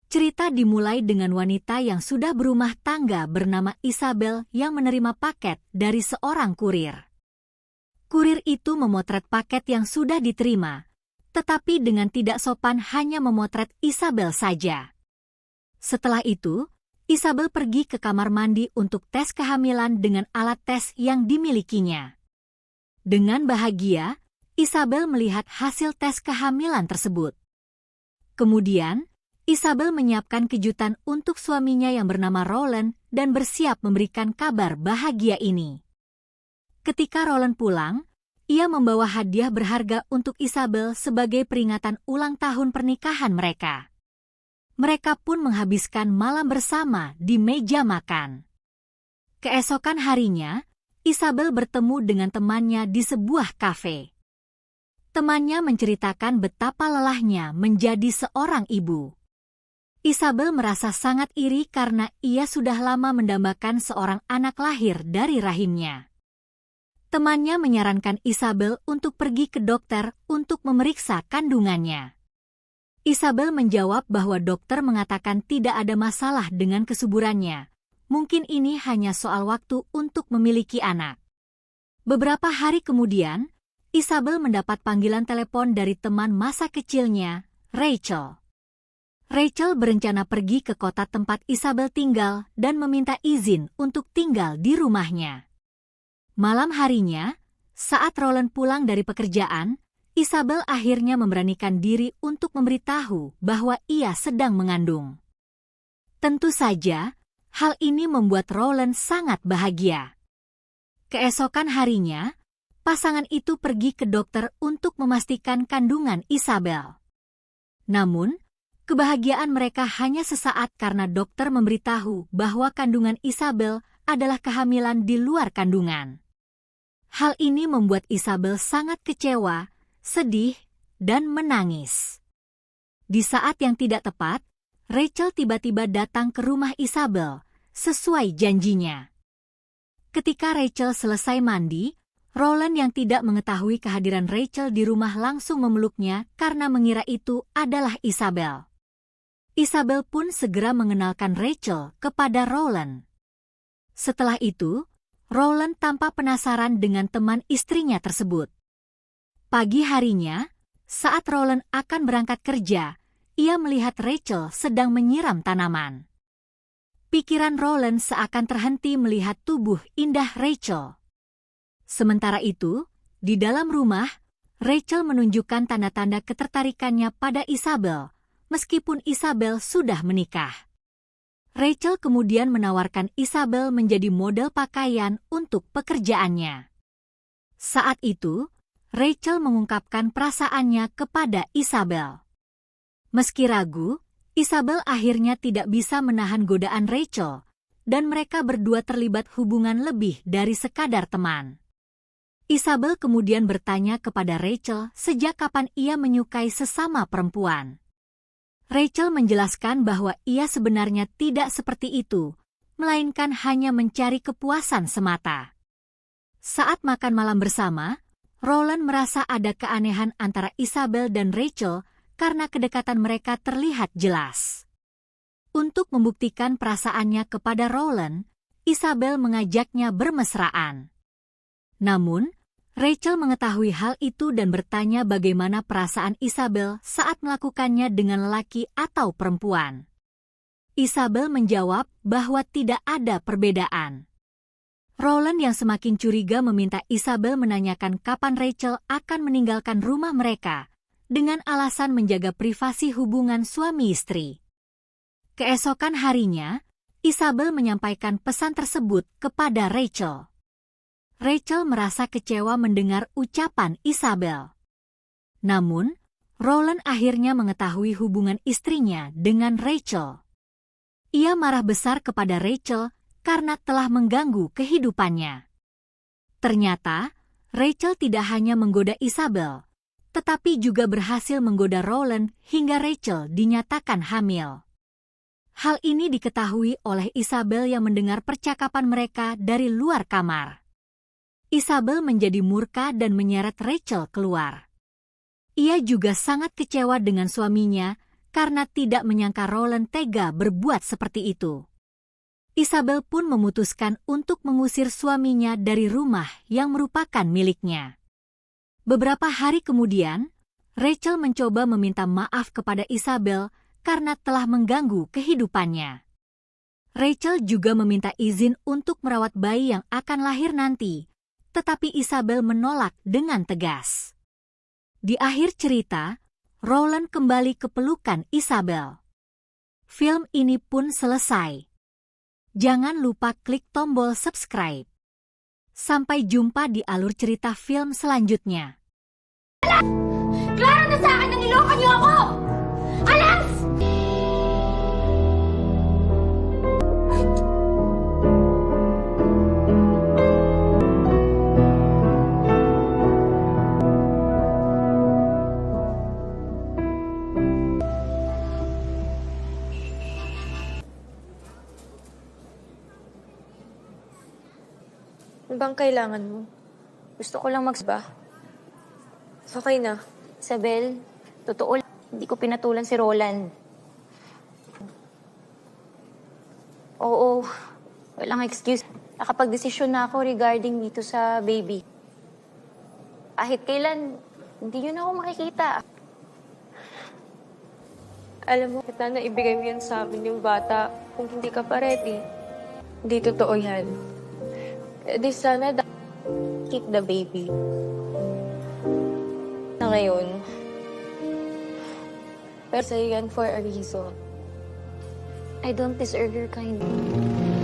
Cerita dimulai dengan wanita yang sudah berumah tangga bernama Isabel yang menerima paket dari seorang kurir. Kurir itu memotret paket yang sudah diterima, tetapi dengan tidak sopan hanya memotret Isabel saja. Setelah itu, Isabel pergi ke kamar mandi untuk tes kehamilan dengan alat tes yang dimilikinya. Dengan bahagia, Isabel melihat hasil tes kehamilan tersebut. Kemudian, Isabel menyiapkan kejutan untuk suaminya yang bernama Roland dan bersiap memberikan kabar bahagia ini. Ketika Roland pulang, ia membawa hadiah berharga untuk Isabel sebagai peringatan ulang tahun pernikahan mereka. Mereka pun menghabiskan malam bersama di meja makan. Keesokan harinya, Isabel bertemu dengan temannya di sebuah kafe. Temannya menceritakan betapa lelahnya menjadi seorang ibu. Isabel merasa sangat iri karena ia sudah lama mendambakan seorang anak lahir dari rahimnya. Temannya menyarankan Isabel untuk pergi ke dokter untuk memeriksa kandungannya. Isabel menjawab bahwa dokter mengatakan tidak ada masalah dengan kesuburannya. Mungkin ini hanya soal waktu untuk memiliki anak. Beberapa hari kemudian, Isabel mendapat panggilan telepon dari teman masa kecilnya, Rachel. Rachel berencana pergi ke kota tempat Isabel tinggal dan meminta izin untuk tinggal di rumahnya. Malam harinya, saat Roland pulang dari pekerjaan, Isabel akhirnya memberanikan diri untuk memberitahu bahwa ia sedang mengandung. Tentu saja, hal ini membuat Roland sangat bahagia. Keesokan harinya, pasangan itu pergi ke dokter untuk memastikan kandungan Isabel. Namun, kebahagiaan mereka hanya sesaat karena dokter memberitahu bahwa kandungan Isabel adalah kehamilan di luar kandungan. Hal ini membuat Isabel sangat kecewa, sedih, dan menangis. Di saat yang tidak tepat, Rachel tiba-tiba datang ke rumah Isabel, sesuai janjinya. Ketika Rachel selesai mandi, Roland yang tidak mengetahui kehadiran Rachel di rumah langsung memeluknya karena mengira itu adalah Isabel. Isabel pun segera mengenalkan Rachel kepada Roland. Setelah itu, Roland tampak penasaran dengan teman istrinya tersebut. Pagi harinya, saat Roland akan berangkat kerja, ia melihat Rachel sedang menyiram tanaman. Pikiran Roland seakan terhenti melihat tubuh indah Rachel. Sementara itu, di dalam rumah, Rachel menunjukkan tanda-tanda ketertarikannya pada Isabel, meskipun Isabel sudah menikah. Rachel kemudian menawarkan Isabel menjadi model pakaian untuk pekerjaannya. Saat itu, Rachel mengungkapkan perasaannya kepada Isabel. Meski ragu, Isabel akhirnya tidak bisa menahan godaan Rachel, dan mereka berdua terlibat hubungan lebih dari sekadar teman. Isabel kemudian bertanya kepada Rachel sejak kapan ia menyukai sesama perempuan. Rachel menjelaskan bahwa ia sebenarnya tidak seperti itu, melainkan hanya mencari kepuasan semata. Saat makan malam bersama, Roland merasa ada keanehan antara Isabel dan Rachel karena kedekatan mereka terlihat jelas. Untuk membuktikan perasaannya kepada Roland, Isabel mengajaknya bermesraan. Namun, Rachel mengetahui hal itu dan bertanya bagaimana perasaan Isabel saat melakukannya dengan lelaki atau perempuan. Isabel menjawab bahwa tidak ada perbedaan. Roland yang semakin curiga meminta Isabel menanyakan kapan Rachel akan meninggalkan rumah mereka, dengan alasan menjaga privasi hubungan suami istri. Keesokan harinya, Isabel menyampaikan pesan tersebut kepada Rachel. Rachel merasa kecewa mendengar ucapan Isabel. Namun, Roland akhirnya mengetahui hubungan istrinya dengan Rachel. Ia marah besar kepada Rachel karena telah mengganggu kehidupannya. Ternyata, Rachel tidak hanya menggoda Isabel, tetapi juga berhasil menggoda Roland hingga Rachel dinyatakan hamil. Hal ini diketahui oleh Isabel yang mendengar percakapan mereka dari luar kamar. Isabel menjadi murka dan menyeret Rachel keluar. Ia juga sangat kecewa dengan suaminya karena tidak menyangka Roland tega berbuat seperti itu. Isabel pun memutuskan untuk mengusir suaminya dari rumah yang merupakan miliknya. Beberapa hari kemudian, Rachel mencoba meminta maaf kepada Isabel karena telah mengganggu kehidupannya. Rachel juga meminta izin untuk merawat bayi yang akan lahir nanti, tetapi Isabel menolak dengan tegas. Di akhir cerita, Roland kembali ke pelukan Isabel. Film ini pun selesai. Jangan lupa klik tombol subscribe. Sampai jumpa di alur cerita film selanjutnya. Klaro na sa akin na niloko niyo ako! Alas! Ano bang kailangan mo? Gusto ko lang ba? Okay na. Isabel, totoo lang, hindi ko pinatulan si Roland. Oo, walang excuse. Nakapag-desisyon na ako regarding dito sa baby. Kahit kailan, hindi yun ako makikita. Alam mo, kita na ibigay mo yan sa amin yung bata kung hindi ka pa ready. Hindi totoo yan. Di sana keep the baby. Na ngayon, pero sa'yo yan for a reason. I don't deserve your kindness.